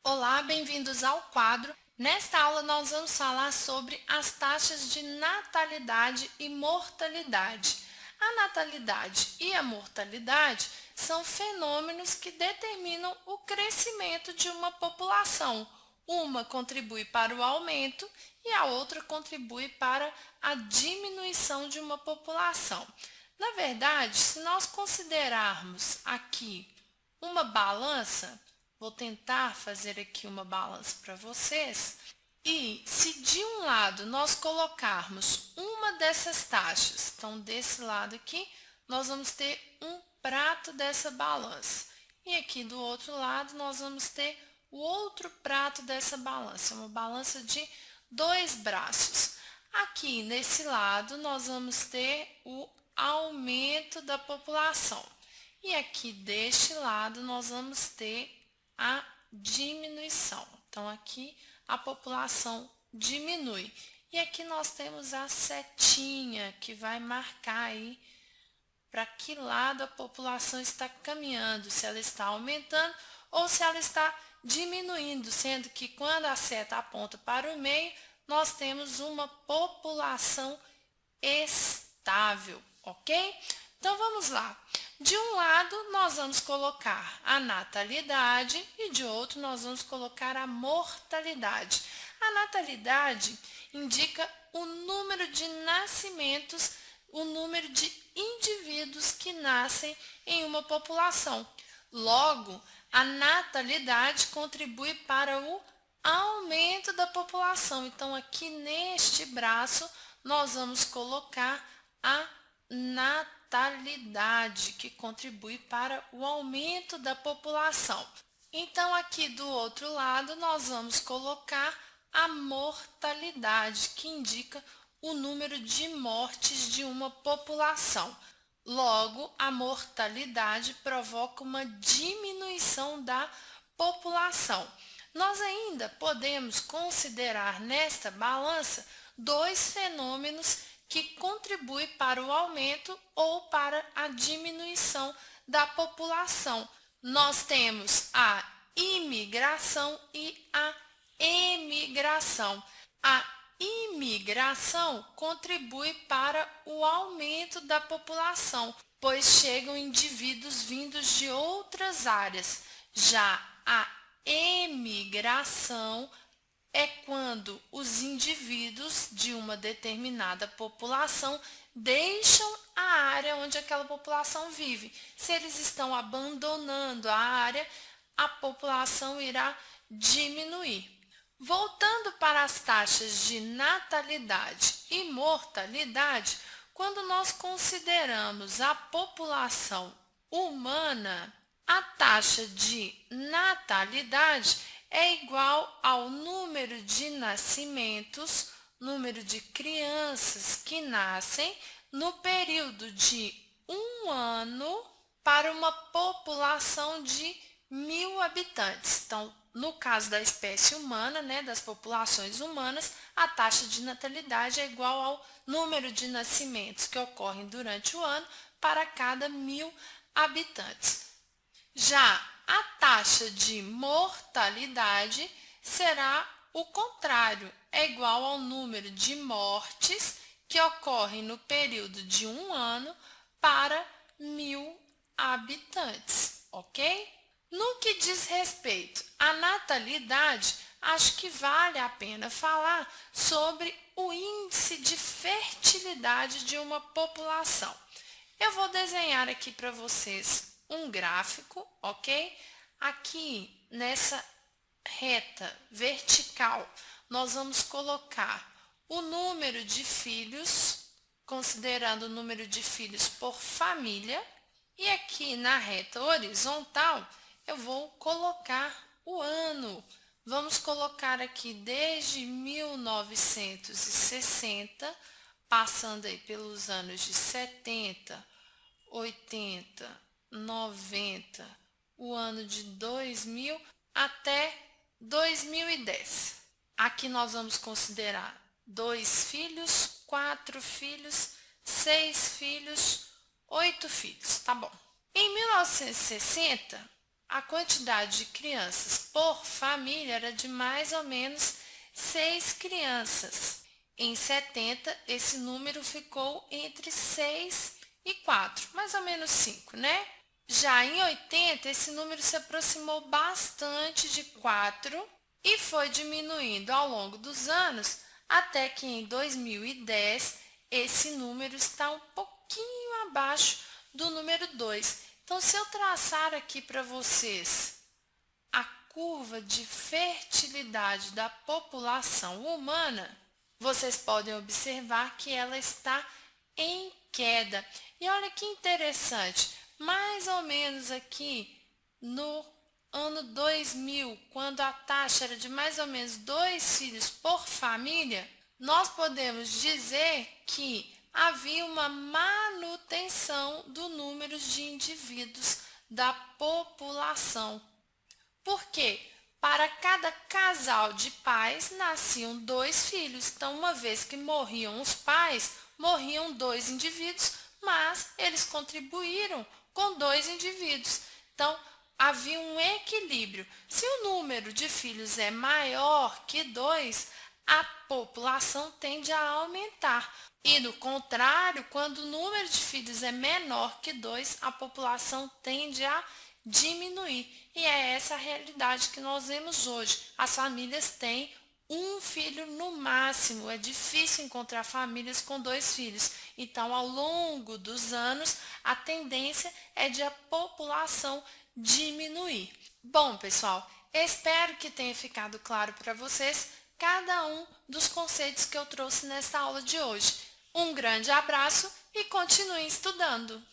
Olá, bem-vindos ao quadro. Nesta aula, nós vamos falar sobre as taxas de natalidade e mortalidade. A natalidade e a mortalidade são fenômenos que determinam o crescimento de uma população. Uma contribui para o aumento e a outra contribui para a diminuição de uma população. Na verdade, se nós considerarmos aqui uma balança, vou tentar fazer aqui uma balança para vocês. E se de um lado nós colocarmos uma dessas taxas, então desse lado aqui, nós vamos ter um prato dessa balança. E aqui do outro lado nós vamos ter o outro prato dessa balança, uma balança de dois braços. Aqui nesse lado nós vamos ter o aumento da população. E aqui deste lado nós vamos ter a diminuição. Então, aqui a população diminui. E aqui nós temos a setinha que vai marcar aí para que lado a população está caminhando, se ela está aumentando ou se ela está diminuindo, sendo que quando a seta aponta para o meio, nós temos uma população estável, ok? Então vamos lá. De um lado, nós vamos colocar a natalidade e de outro, nós vamos colocar a mortalidade. A natalidade indica o número de nascimentos, o número de indivíduos que nascem em uma população. Logo, a natalidade contribui para o aumento da população. Então, aqui neste braço, nós vamos colocar a natalidade, que contribui para o aumento da população. Então, aqui do outro lado, nós vamos colocar a mortalidade, que indica o número de mortes de uma população. Logo, a mortalidade provoca uma diminuição da população. Nós ainda podemos considerar nesta balança dois fenômenos que contribuem para o aumento ou para a diminuição da população. Nós temos a imigração e a emigração. A imigração contribui para o aumento da população, pois chegam indivíduos vindos de outras áreas. Já a emigração é quando os indivíduos de uma determinada população deixam a área onde aquela população vive. Se eles estão abandonando a área, a população irá diminuir. Voltando para as taxas de natalidade e mortalidade, quando nós consideramos a população humana, a taxa de natalidade é igual ao número de nascimentos, número de crianças que nascem no período de um ano para uma população de 1.000 habitantes. Então, no caso da espécie humana, das populações humanas, a taxa de natalidade é igual ao número de nascimentos que ocorrem durante o ano para cada 1.000 habitantes. Já a taxa de mortalidade será o contrário, é igual ao número de mortes que ocorrem no período de um ano para 1.000 habitantes, ok? No que diz respeito à natalidade, acho que vale a pena falar sobre o índice de fertilidade de uma população. Eu vou desenhar aqui para vocês um gráfico, ok? Aqui nessa reta vertical, nós vamos colocar o número de filhos, considerando o número de filhos por família, e aqui na reta horizontal, eu vou colocar o ano. Vamos colocar aqui desde 1960, passando aí pelos anos de 70, 80, 90, o ano de 2000 até 2010. Aqui nós vamos considerar 2 filhos, 4 filhos, 6 filhos, 8 filhos, tá bom. Em 1960, a quantidade de crianças por família era de mais ou menos 6 crianças. Em 70, esse número ficou entre 6 e 4, mais ou menos 5, né? Já em 80, esse número se aproximou bastante de 4 e foi diminuindo ao longo dos anos, até que em 2010 esse número está um pouquinho abaixo do número 2. Então, se eu traçar aqui para vocês a curva de fertilidade da população humana, vocês podem observar que ela está em queda. E olha que interessante, mais ou menos aqui no ano 2000, quando a taxa era de mais ou menos 2 filhos por família, nós podemos dizer que havia uma manutenção do número de indivíduos da população. Por quê? Para cada casal de pais nasciam 2 filhos. Então, uma vez que morriam os pais, morriam 2 indivíduos, mas eles contribuíram com 2 indivíduos. Então, havia um equilíbrio. Se o número de filhos é maior que 2, a população tende a aumentar. E do contrário, quando o número de filhos é menor que 2, a população tende a diminuir. E é essa a realidade que nós vemos hoje. As famílias têm um filho no máximo. É difícil encontrar famílias com 2 filhos. Então, ao longo dos anos, a tendência é de a população diminuir. Bom, pessoal, espero que tenha ficado claro para vocês cada um dos conceitos que eu trouxe nesta aula de hoje. Um grande abraço e continuem estudando!